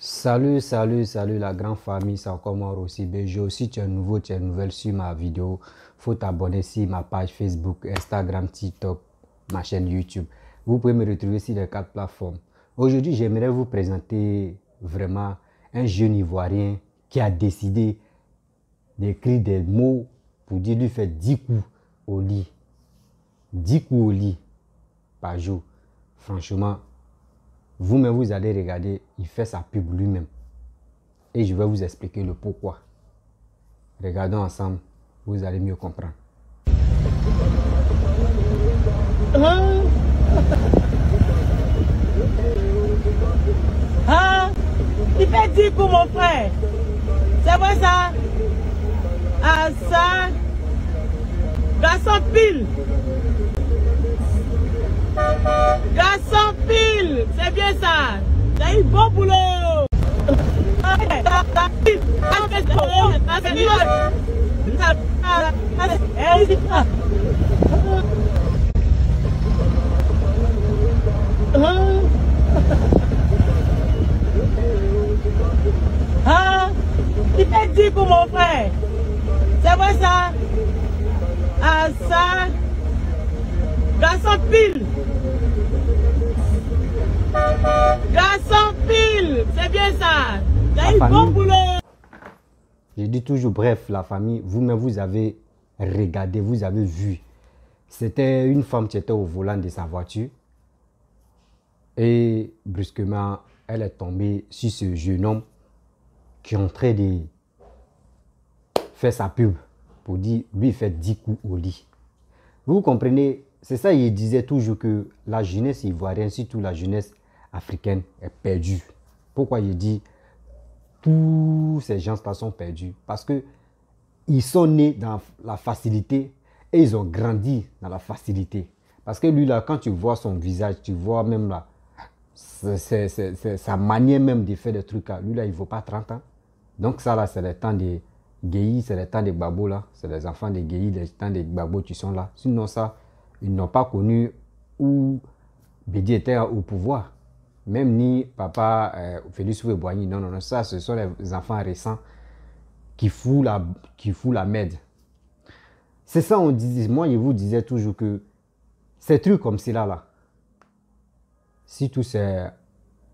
Salut la grande famille, c'est encore moi aussi. Béjo, si tu es nouveau, tu es nouvelle sur ma vidéo, faut t'abonner sur ma page Facebook, Instagram, TikTok, ma chaîne YouTube. Vous pouvez me retrouver sur les 4 plateformes. Aujourd'hui, j'aimerais vous présenter vraiment un jeune Ivoirien qui a décidé d'écrire des mots pour dire lui faire 10 coups au lit. 10 coups au lit par jour. Franchement, vous-même, vous allez regarder, il fait sa pub lui-même. Et je vais vous expliquer le pourquoi. Regardons ensemble, vous allez mieux comprendre. Il fait 10 coups, mon frère. C'est vrai ça? Ah, ça. Garçon pile. Garçon pile. C'est bien ça. T'as eu bon boulot. Il fait 10 coups, mon frère. C'est vrai ça? Ah, ça. Garçon pile. Garçon pile. C'est bien ça. T'as eu bon boulot. Je dis toujours, bref, la famille, vous-même, vous avez regardé, vous avez vu. C'était une femme qui était au volant de sa voiture. Et brusquement, elle est tombée sur ce jeune homme qui est en train de faire sa pub pour dire, lui, il fait 10 coups au lit. Vous comprenez, c'est ça, il disait toujours que la jeunesse ivoirienne, surtout la jeunesse africaine, est perdue. Pourquoi il dit tous ces gens-là sont perdus? Parce que ils sont nés dans la facilité et ils ont grandi dans la facilité. Parce que lui, là, quand tu vois son visage, tu vois même là, c'est sa manière même de faire des trucs. Là. Lui, là, il ne vaut pas 30 ans. Donc ça, là, c'est le temps des guéis, c'est le temps des babos, là. C'est les enfants des guéis, les temps des babos qui sont là. Sinon, ça, ils n'ont pas connu où Bédi était au pouvoir. Même ni papa Félix Houphouët-Boigny. Non, non, non. Ça, ce sont les enfants récents qui foutent la merde. C'est ça, on disait. Moi, je vous disais toujours que ces trucs comme cela, là, si tous c'est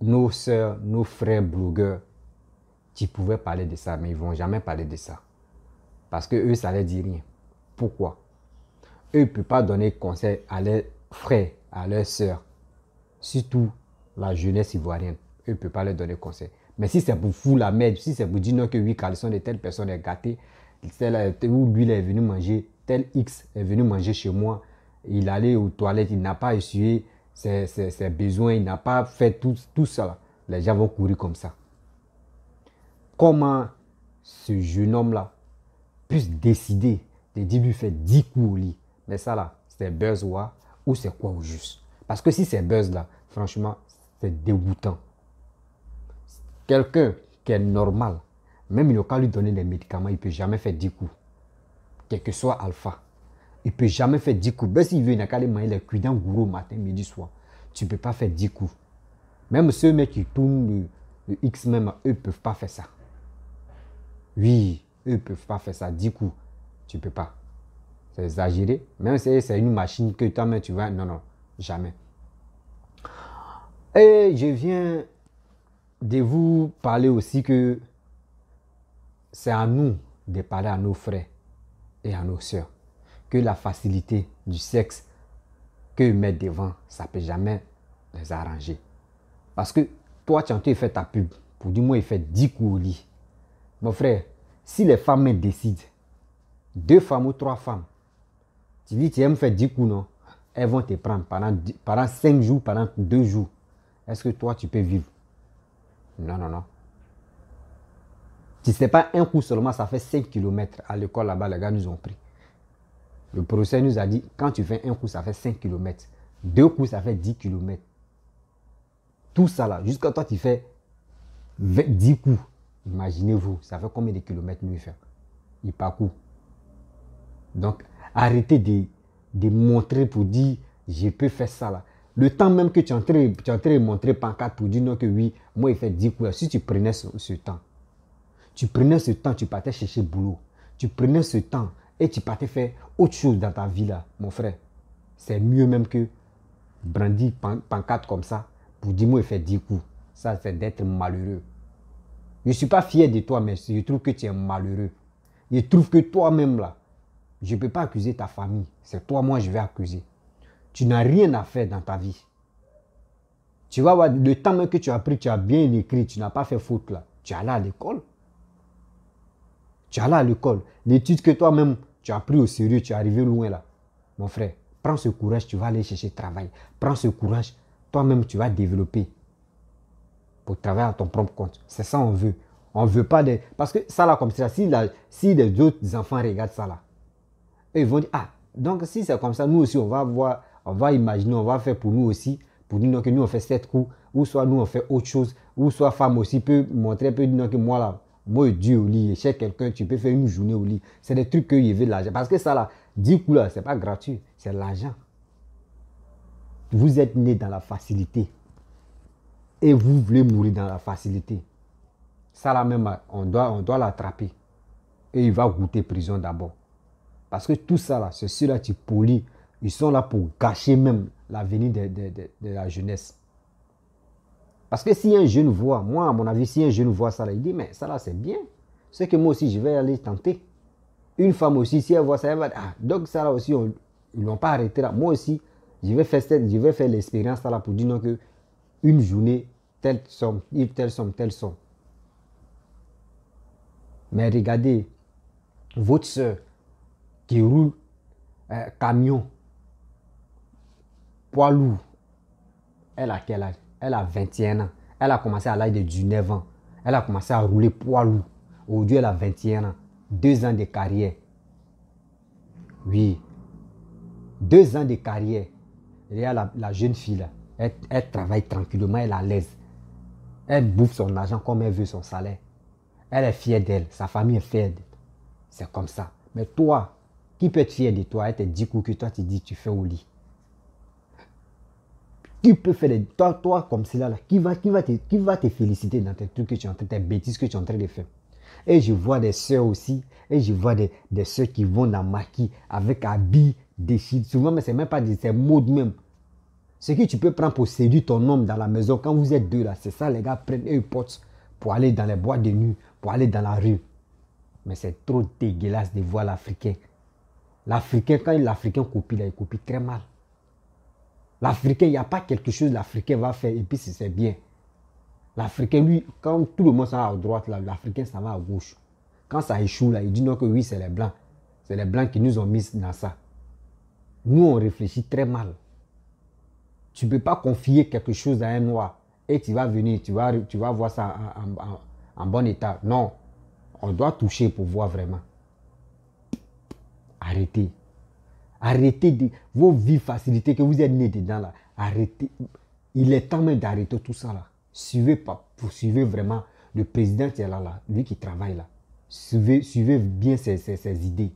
nos soeurs, nos frères blogueurs, qui pouvaient parler de ça, mais ils ne vont jamais parler de ça. Parce que eux, ça ne leur dit rien. Pourquoi? Eux ne peuvent pas donner conseil à leurs frères, à leurs soeurs, surtout la jeunesse ivoirienne. Eux ne peuvent pas leur donner conseil. Mais si c'est pour foutre la merde, si c'est pour dire non que oui, caleçon de telle personne est gâtée, ou lui il est venu manger, tel X est venu manger chez moi, il allait aux toilettes, il n'a pas essuyé ses besoins, il n'a pas fait tout ça. Les gens vont courir comme ça. Comment ce jeune homme-là puisse décider de dire lui faire 10 coups au lit? Mais ça là, c'est buzz ou c'est quoi au juste? Parce que si c'est buzz là, franchement, c'est dégoûtant. Quelqu'un qui est normal, même il n'a qu'à lui donner des médicaments, il ne peut jamais faire 10 coups. Quel que soit alpha, il ne peut jamais faire 10 coups. Même s'il veut, il n'a qu'à aller manger les cuits d'un gourou matin, midi, soir. Tu ne peux pas faire 10 coups. Même ceux mecs qui tournent le X même, eux ne peuvent pas faire ça. Oui, eux ne peuvent pas faire ça. 10 coups, tu ne peux pas. C'est exagéré. Même si c'est une machine que toi-même tu vas... Non, non, jamais. Et je viens de vous parler aussi que c'est à nous de parler à nos frères et à nos sœurs que la facilité du sexe qu'ils mettent devant, ça ne peut jamais les arranger. Parce que toi, tu as en train de faire ta pub pour dire moi, il fait 10 coups au lit. Mon frère, si les femmes décident, 2 femmes ou 3 femmes, tu dis tu aimes faire 10 coups, non? Elles vont te prendre pendant 5 jours, pendant 2 jours. Est-ce que toi, tu peux vivre? Non, non, non. Si ce n'est pas un coup seulement, ça fait 5 km. À l'école là-bas, les gars nous ont pris. Le professeur nous a dit, quand tu fais un coup, ça fait 5 km. 2 coups, ça fait 10 km. Tout ça là, jusqu'à toi, tu fais 10 coups. Imaginez-vous, ça fait combien de kilomètres nous il fait? Il parcourt. Donc, arrêtez de montrer pour dire, je peux faire ça là. Le temps même que tu es en train de montrer pancarte pour dire non que oui, moi il fait 10 coups. Si tu prenais ce temps, tu partais chercher boulot. Tu prenais ce temps et tu partais faire autre chose dans ta vie là, mon frère. C'est mieux même que brandir pancarte comme ça pour dire moi il fait 10 coups. Ça c'est d'être malheureux. Je ne suis pas fier de toi, mais je trouve que tu es malheureux. Je trouve que toi-même là, je ne peux pas accuser ta famille. C'est toi, moi, je vais accuser. Tu n'as rien à faire dans ta vie. Tu vas voir, le temps même que tu as pris, tu as bien écrit, tu n'as pas fait faute là. Tu es allé à l'école. Tu es allé à l'école. L'étude que toi-même, tu as pris au sérieux, tu es arrivé loin là. Mon frère, prends ce courage, tu vas aller chercher travail. Prends ce courage, toi-même, tu vas développer pour travailler à ton propre compte. C'est ça on veut. On ne veut pas des... Parce que ça là, comme ça, si les autres enfants regardent ça là, eux, ils vont dire, ah, donc si c'est comme ça, nous aussi, on va voir, on va imaginer, on va faire pour nous aussi, pour dire que nous, on fait 7 coups, ou soit nous, on fait autre chose, ou soit femme aussi peut montrer, peut dire que moi là, moi, Dieu au lit, chez quelqu'un, tu peux faire une journée au lit. C'est des trucs qu'il veut de l'argent. Parce que ça là, 10 coups là, c'est pas gratuit, c'est l'argent. Vous êtes né dans la facilité. Et vous voulez mourir dans la facilité. Ça là même, on doit l'attraper. Et il va goûter prison d'abord. Parce que tout ça là, c'est ceux-là qui polient. Ils sont là pour gâcher même l'avenir de la jeunesse. Parce que si un jeune voit, moi à mon avis, si un jeune voit ça là, il dit, mais ça là c'est bien. C'est que moi aussi je vais aller tenter. Une femme aussi, si elle voit ça, elle va dire, ah, donc ça là aussi, ils ne l'ont pas arrêté là. Moi aussi, je vais faire l'expérience là pour dire non que une journée, telle somme, telle somme, telle somme. Mais regardez, votre soeur qui roule camion, poids lourd, elle a quel âge? Elle a 21 ans. Elle a commencé à l'âge de 19 ans. Elle a commencé à rouler poids lourd. Aujourd'hui, elle a 21 ans. 2 ans de carrière. Oui. 2 ans de carrière. Et la jeune fille, là, elle travaille tranquillement, elle est à l'aise. Elle bouffe son argent comme elle veut, son salaire. Elle est fière d'elle. Sa famille est fière d'elle. C'est comme ça. Mais toi, qui peut être fier de toi? Elle te dit que toi, tu dis tu fais au lit. Qui peut faire des... Toi comme cela, là, qui va te féliciter dans tes trucs que tu es en train, tes bêtises que tu es en train de faire? Et je vois des soeurs aussi, et je vois des soeurs qui vont dans maquis avec habits déchirés. Souvent, mais ce n'est même pas des modes même. Ce que tu peux prendre pour séduire ton homme dans la maison, quand vous êtes deux là, c'est ça, les gars prennent et ils portent pour aller dans les boîtes de nuit, pour aller dans la rue. Mais c'est trop dégueulasse de voir l'Africain. L'Africain, quand l'Africain copie, là, il copie très mal. L'Africain, il n'y a pas quelque chose que l'Africain va faire et puis c'est bien. L'Africain, lui, quand tout le monde s'en va à droite, l'Africain s'en va à gauche. Quand ça échoue, là, il dit non que oui, c'est les Blancs. C'est les Blancs qui nous ont mis dans ça. Nous, on réfléchit très mal. Tu ne peux pas confier quelque chose à un Noir et tu vas venir, tu vas voir ça en bon état. Non, on doit toucher pour voir vraiment. Arrêtez. Arrêtez vos vies facilitées que vous êtes nés dedans là. Arrêtez. Il est temps même d'arrêter tout ça là. Poursuivez vraiment le président qui est là, lui qui travaille là. Suivez bien ses idées.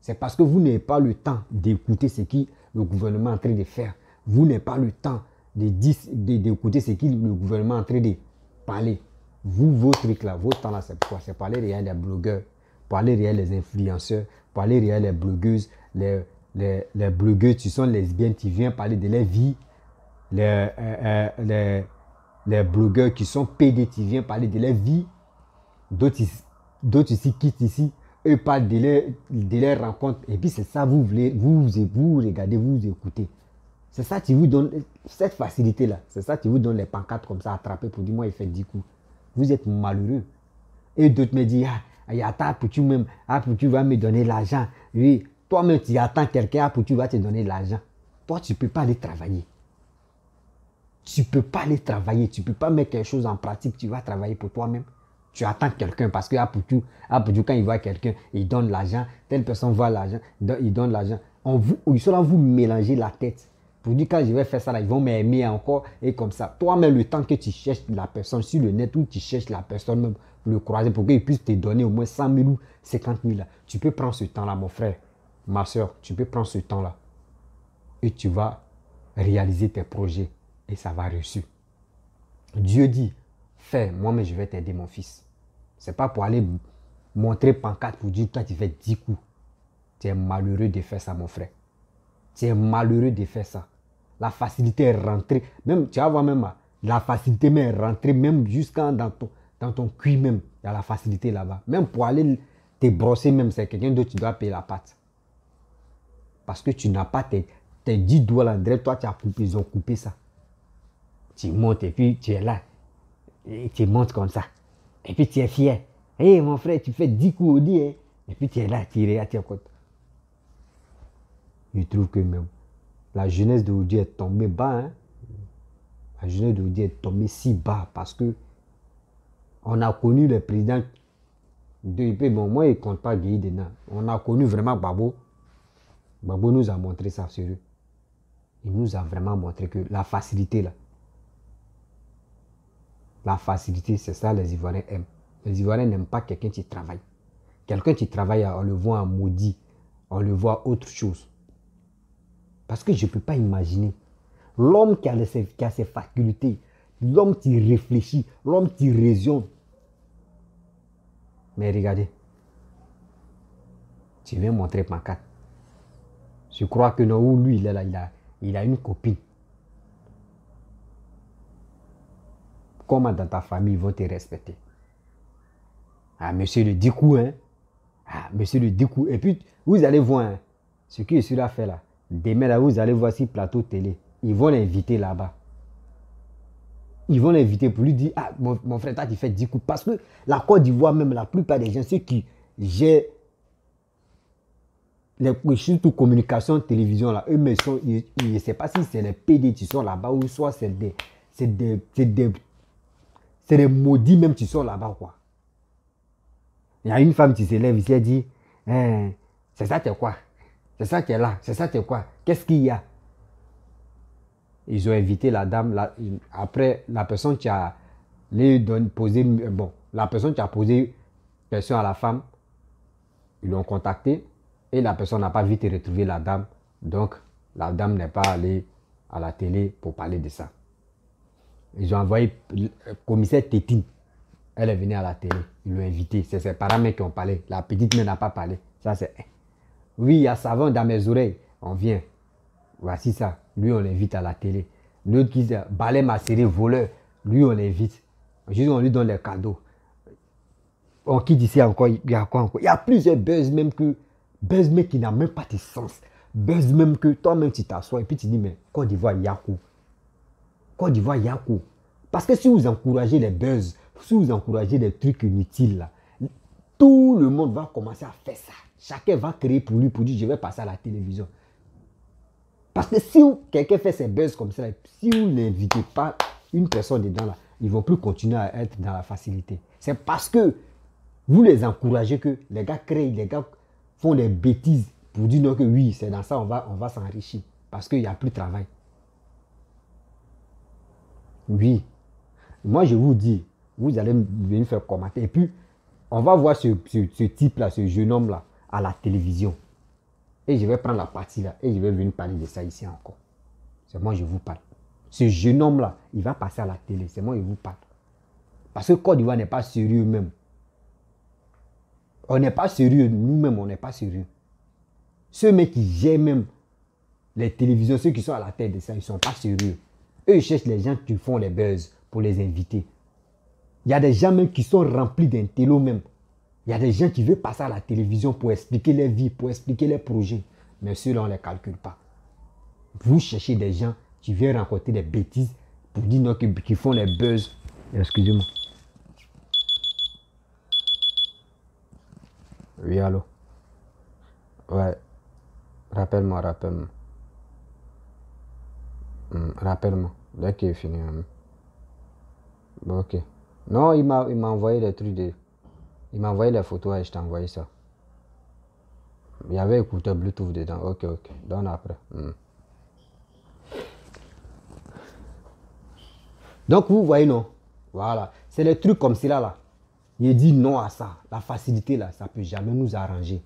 C'est parce que vous n'avez pas le temps d'écouter ce que le gouvernement est en train de faire. Vous n'avez pas le temps d'écouter ce que le gouvernement est en train de parler. Vous, vos trucs là, vos temps là, c'est quoi? C'est parler derrière les blogueurs, parler derrière les influenceurs, parler derrière les blogueuses, les blogueuses qui sont lesbiennes, qui viennent parler de leur vie, les blogueurs qui sont PD, qui viennent parler de leur vie, d'autres ici quittent ici, eux parlent de leur rencontre, et puis c'est ça, vous voulez, vous regardez, vous écoutez. C'est ça qui vous donne cette facilité-là. C'est ça qui vous donne les pancartes comme ça, attrapées pour dire, moi, il fait 10 coups. Vous êtes malheureux. Et d'autres me disent, attends, pour tu même, pour tu vas me donner l'argent. Oui, toi-même, tu attends quelqu'un, pour tu vas te donner l'argent. Toi, tu ne peux pas aller travailler. Tu ne peux pas aller travailler. Tu ne peux pas mettre quelque chose en pratique. Tu vas travailler pour toi-même. Tu attends quelqu'un parce que quand il voit quelqu'un, il donne l'argent. Telle personne voit l'argent, il donne l'argent. Ils sont là, vous mélangez la tête. Pour dire quand je vais faire ça, là, ils vont m'aimer encore et comme ça. Toi-même, le temps que tu cherches la personne sur le net ou tu cherches la personne même pour le croiser pour qu'il puisse te donner au moins 100 000 ou 50 000 là. Tu peux prendre ce temps-là, mon frère, ma soeur. Tu peux prendre ce temps-là et tu vas réaliser tes projets et ça va réussir. Dieu dit, fais, moi-même je vais t'aider mon fils. Ce n'est pas pour aller montrer pancarte pour dire, toi tu fais 10 coups. Tu es malheureux de faire ça mon frère. Tu es malheureux de faire ça. La facilité est rentrée. Même, tu vas voir même, la facilité est rentrée même jusqu'à dans ton cuir même. Il y a la facilité là-bas. Même pour aller te brosser même, c'est quelqu'un d'autre qui doit payer la pâte. Parce que tu n'as pas tes 10 doigts là, toi tu as coupé, ils ont coupé ça. Tu montes et puis tu es là. Et tu montes comme ça. Et puis tu es fier. Hé mon frère, tu fais 10 coups au dit. Hein? Et puis tu es là, tu es content. Je trouve que même la jeunesse d'aujourd'hui est tombée bas. Hein? La jeunesse d'aujourd'hui est tombée si bas parce que on a connu le président de bon, moi, il ne compte pas Guy dedans. On a connu vraiment Babo. Babo nous a montré ça sérieux. Il nous a vraiment montré que la facilité là. La facilité, c'est ça les Ivoiriens aiment. Les Ivoiriens n'aiment pas quelqu'un qui travaille. Quelqu'un qui travaille, on le voit en maudit. On le voit autre chose. Parce que je ne peux pas imaginer. L'homme qui a ses facultés, l'homme qui réfléchit, l'homme qui raisonne. Mais regardez. Tu viens montrer pancarte. Je crois que non, lui, il est là, il a une copine. Comment dans ta famille ils vont te respecter? Ah, monsieur le 10 coups, hein? Ah, monsieur le 10 coups. Et puis, vous allez voir hein, ce que je suis là fait là. Demain, là, vous allez voir si plateau télé. Ils vont l'inviter là-bas. Ils vont l'inviter pour lui dire, ah, mon frère, toi, tu fais 10 coups. Parce que la Côte d'Ivoire, même la plupart des gens, ceux qui gèrent les surtout communication, télévision, là, eux, mais je ne sais pas si c'est les PD qui sont là-bas ou soit c'est des maudits même qui sont là-bas, quoi. Il y a une femme qui s'élève ici, elle dit, c'est ça, t'es quoi? C'est ça qui est là, c'est ça, t'es quoi? Qu'est-ce qu'il y a? Ils ont invité la dame, après, la personne qui a la personne qui a posé question à la femme, ils l'ont contacté et la personne n'a pas vite retrouvé la dame. Donc, la dame n'est pas allée à la télé pour parler de ça. Ils ont envoyé le commissaire Tétine. Elle est venue à la télé. Ils l'ont invité. C'est ses parents qui ont parlé. La petite mère n'a pas parlé. Ça, c'est... Oui, il y a savon dans mes oreilles. On vient. Voici ça. Lui, on l'invite à la télé. L'autre qui dit, balai macéré, voleur. Lui, on l'invite. Juste, on lui donne les cadeaux. On quitte ici encore. Il y a quoi encore? Il y a plusieurs buzz même qui n'a même pas de sens. Buzz même que toi-même, tu t'assois et puis tu dis, mais Côte d'Ivoire, Yakou. Côte d'Ivoire, Yakou. Parce que si vous encouragez les buzz, si vous encouragez des trucs inutiles, là, tout le monde va commencer à faire ça. Chacun va créer pour lui, pour dire, je vais passer à la télévision. Parce que si quelqu'un fait ses buzz comme ça, si vous n'invitez pas une personne dedans, là, ils ne vont plus continuer à être dans la facilité. C'est parce que vous les encouragez que les gars créent, les gars font des bêtises pour dire non que oui, c'est dans ça on va s'enrichir. Parce qu'il n'y a plus de travail. Oui. Moi, je vous dis, vous allez venir faire commenter. Et puis, on va voir ce type-là, ce jeune homme-là, à la télévision. Et je vais prendre la partie là. Et je vais venir parler de ça ici encore. C'est moi, je vous parle. Ce jeune homme-là, il va passer à la télé. C'est moi, je vous parle. Parce que Côte d'Ivoire n'est pas sérieux même. On n'est pas sérieux. Nous-mêmes, on n'est pas sérieux. Ceux mecs qui gèrent même les télévisions, ceux qui sont à la tête de ça, ils ne sont pas sérieux. Eux, ils cherchent les gens qui font les buzz pour les inviter. Il y a des gens même qui sont remplis d'intello même. Il y a des gens qui veulent passer à la télévision pour expliquer leur vie, pour expliquer leurs projets. Mais ceux-là, on ne les calcule pas. Vous cherchez des gens qui viennent raconter des bêtises pour dire non, qui font les buzz. Excusez-moi. Oui, allô? Ouais. Rappelle-moi. Rappelle-moi. Dès qu'il est fini. Bon, ok. Non, il m'a envoyé des trucs de... Il m'a envoyé les photos et je t'ai envoyé ça. Il y avait écouteur Bluetooth dedans. Ok. Donne après. Donc, vous voyez, non? Voilà. C'est les trucs comme cela, là. Il dit non à ça. La facilité, là, ça ne peut jamais nous arranger.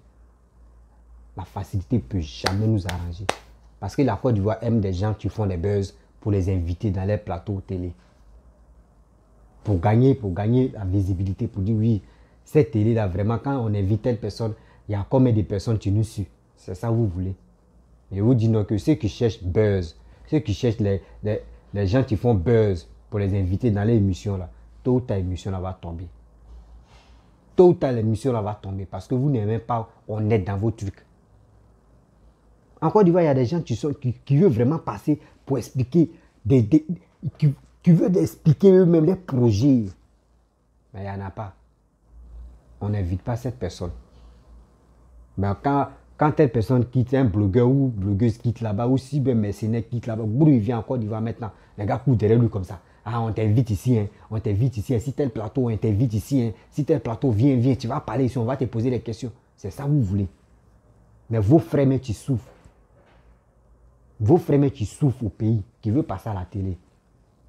La facilité ne peut jamais nous arranger. Parce que la Côte d'Ivoire aime des gens qui font des buzz pour les inviter dans les plateaux télé. Pour gagner la visibilité, pour dire oui, cette télé-là, vraiment, quand on invite telle personne, il y a combien de personnes qui nous suivent. C'est ça que vous voulez. Et vous dites non, que ceux qui cherchent buzz, ceux qui cherchent les gens qui font buzz pour les inviter dans les émissions, là, tôt ou tard, l'émission là va tomber. Tôt ou tard, l'émission là va tomber parce que vous n'êtes même pas honnête dans vos trucs. En Côte d'Ivoire, il y a des gens qui veulent vraiment passer pour expliquer, qui veulent expliquer eux-mêmes les projets. Mais il n'y en a pas. On n'invite pas cette personne. Mais quand telle personne quitte, un blogueur ou blogueuse quitte là-bas, ou si un mercenaire quitte là-bas, il vient en Côte d'Ivoire maintenant, les gars courent derrière lui comme ça. Ah, on t'invite ici, hein, on t'invite ici, hein, si tel plateau, on t'invite ici, hein, si tel plateau, viens, tu vas parler ici, on va te poser des questions. C'est ça que vous voulez. Mais vos frères, mais qui souffrent. Vos frères, mais qui souffrent au pays, qui veulent passer à la télé,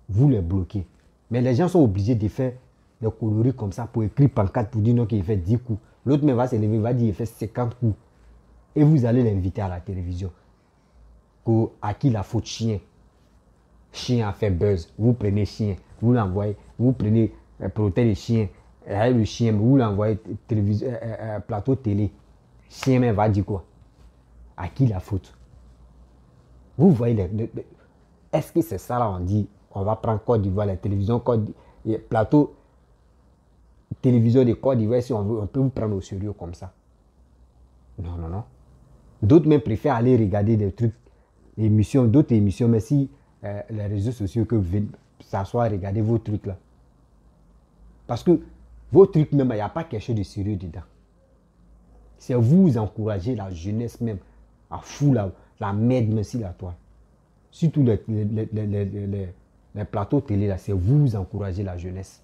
vous les bloquez. Mais les gens sont obligés de faire des conneries comme ça pour écrire pancarte pour dire non qu'il fait 10 coups. L'autre même va se lever, va dire qu'il fait 50 coups. Et vous allez l'inviter à la télévision. À qui la faute chien? Chien a fait buzz. Vous prenez chien, vous l'envoyez, vous prenez protéine de chien, le chien, vous l'envoyez plateau télé. Chien même va dire quoi? À qui la faute? Vous voyez, est-ce que c'est ça là on dit, on va prendre Côte d'Ivoire, la télévision, plateau télévision de Côte d'Ivoire, si on veut, on peut vous prendre au sérieux comme ça? Non, non, non. D'autres même préfèrent aller regarder des trucs, d'autres émissions, mais si les réseaux sociaux que vous venez s'asseoir, regarder vos trucs là. Parce que vos trucs même, il n'y a pas quelque chose de sérieux dedans. C'est vous encourager la jeunesse même à foutre la merde même sur la toile. Surtout les plateaux télé là, c'est vous encourager la jeunesse.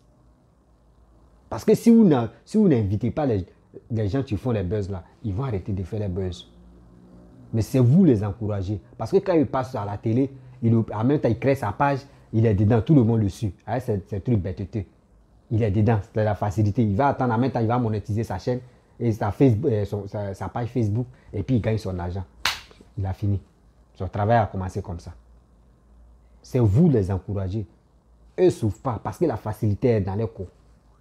Parce que si vous n'invitez pas les gens qui font les buzz là, ils vont arrêter de faire les buzz. Mais c'est vous les encourager. Parce que quand il passe à la télé, en même temps il crée sa page, il est dedans, tout le monde le suit. C'est un truc bêteté. Il est dedans, c'est la facilité. Il va attendre, en même temps il va monétiser sa chaîne et sa page Facebook et puis il gagne son argent. Il a fini. Son travail a commencé comme ça. C'est vous les encourager. Eux ne souffrent pas parce que la facilité est dans les cours.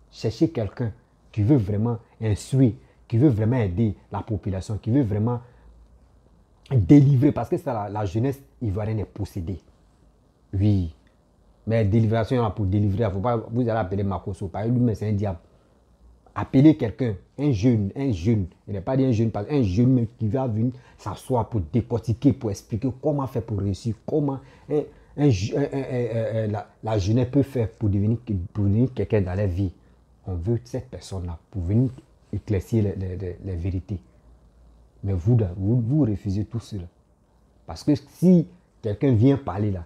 Cherchez quelqu'un qui veut vraiment instruire, qui veut vraiment aider la population, qui veut vraiment délivrer. Parce que ça, la jeunesse ivoirienne est possédée. Oui. Mais délivration, pour délivrer, il ne faut pas vous allez appeler Makosso. Parce que lui-même, c'est un diable. Appelez quelqu'un, un jeune. Il n'est pas dit un jeune, un jeune qui va venir s'asseoir pour décortiquer, pour expliquer comment faire pour réussir, comment la jeunesse peut faire pour devenir quelqu'un dans la vie. On veut cette personne-là pour venir éclaircir les vérités. Mais vous refusez tout cela. Parce que si quelqu'un vient parler là,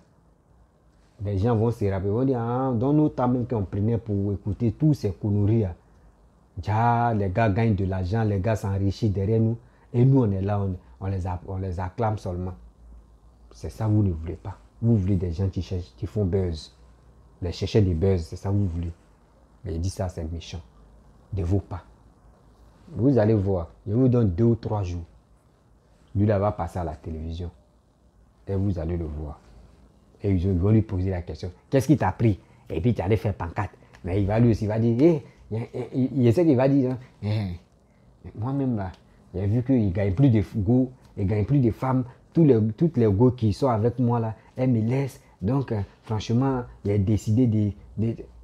les gens vont se rappeler, vont dire, dans nos temps même qu'on prenait pour écouter tous ces conneries là, déjà, les gars gagnent de l'argent, les gars s'enrichissent derrière nous, et nous on est là, on les acclame seulement. C'est ça que vous ne voulez pas. Vous voulez des gens qui font buzz. Les chercher des buzz, c'est ça que vous voulez. Mais il dit ça, c'est méchant. De vos pas. Vous allez voir, je vous donne 2 ou 3 jours. Lui là va passer à la télévision. Et vous allez le voir. Et ils vont lui poser la question. Qu'est-ce qui t'a pris? Et puis tu allais faire pancarte. Mais il va lui aussi, il va dire, il essaie qu'il va dire, moi-même là, j'ai vu qu'il ne gagne plus de go, il ne gagne plus de femmes. Toutes les go qui sont avec moi là, elles me laissent. Donc, franchement, il a décidé de...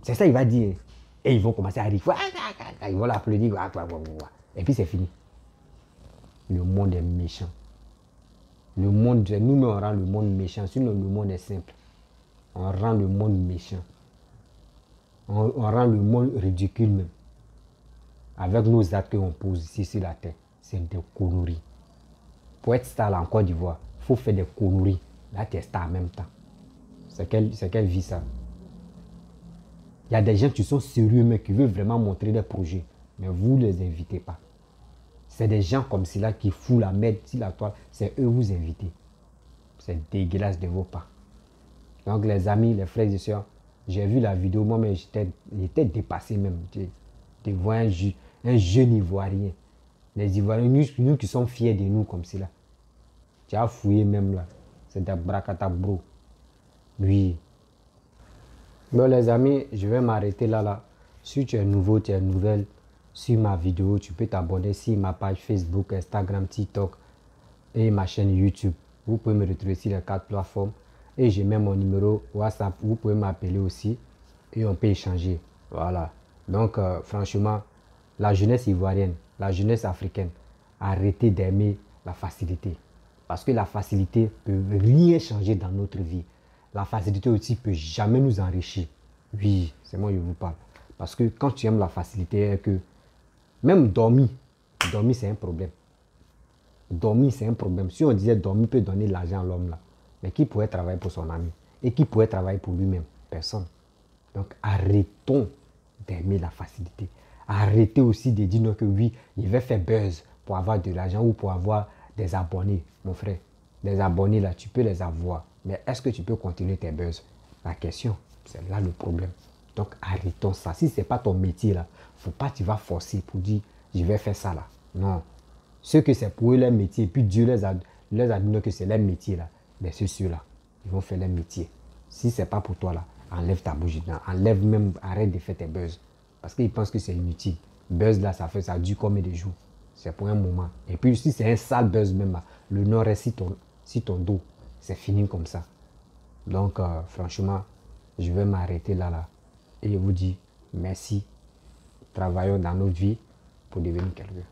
C'est ça qu'il va dire. Et ils vont commencer à rire. Ils vont l'applaudir. Et puis c'est fini. Le monde est méchant. Le monde, nous on rend le monde méchant. Sinon, le monde est simple. On rend le monde méchant. On rend le monde ridicule même. Avec nos actes qu'on pose ici sur la terre. C'est des conneries. Pour être star en Côte d'Ivoire, il faut faire des conneries. Là, tu es star en même temps. C'est quelle vie ça? Il y a des gens qui sont sérieux, mais qui veulent vraiment montrer des projets. Mais vous ne les invitez pas. C'est des gens comme cela qui foutent la merde sur la toile. C'est eux vous invitez. C'est dégueulasse de vos pas. Donc les amis, les frères et sœurs, j'ai vu la vidéo, moi, mais j'étais dépassé même. De voir un jeune Ivoirien. Les Ivoiriens, nous qui sommes fiers de nous comme cela. Tu as fouillé même là. C'est des bracadabro. Oui. Bon les amis, je vais m'arrêter là. Si tu es nouveau, tu es nouvelle sur ma vidéo, tu peux t'abonner sur ma page Facebook, Instagram, TikTok et ma chaîne YouTube. Vous pouvez me retrouver sur les 4 plateformes. Et j'ai même mon numéro WhatsApp. Vous pouvez m'appeler aussi et on peut échanger. Voilà. Donc franchement, la jeunesse ivoirienne, la jeunesse africaine, arrêtez d'aimer la facilité. Parce que la facilité ne peut rien changer dans notre vie. La facilité aussi ne peut jamais nous enrichir. Oui, c'est moi qui vous parle. Parce que quand tu aimes la facilité, que même dormir c'est un problème. Dormir, c'est un problème. Si on disait dormir peut donner l'argent à l'homme là, mais qui pourrait travailler pour son ami? Et qui pourrait travailler pour lui-même? Personne. Donc arrêtons d'aimer la facilité. Arrêtez aussi de dire non que oui, il va faire buzz pour avoir de l'argent ou pour avoir des abonnés. Mon frère, des abonnés là, tu peux les avoir. Mais est-ce que tu peux continuer tes buzz? La question, c'est là le problème. Donc arrêtons ça. Si ce n'est pas ton métier là, il ne faut pas que tu vas forcer pour dire je vais faire ça là. Non. Ceux que c'est pour eux leur métier, puis Dieu les a dit que c'est leur métier là, mais c'est ceux-là, ils vont faire leur métier. Si ce n'est pas pour toi là, enlève ta bougie dedans, enlève même, arrête de faire tes buzz. Parce qu'ils pensent que c'est inutile. Buzz là, ça dure combien de jours? C'est pour un moment. Et puis si c'est un sale buzz même là, le nom reste sur ton dos. C'est fini comme ça. Donc franchement, je vais m'arrêter là. Et je vous dis merci. Travaillons dans notre vie pour devenir quelqu'un.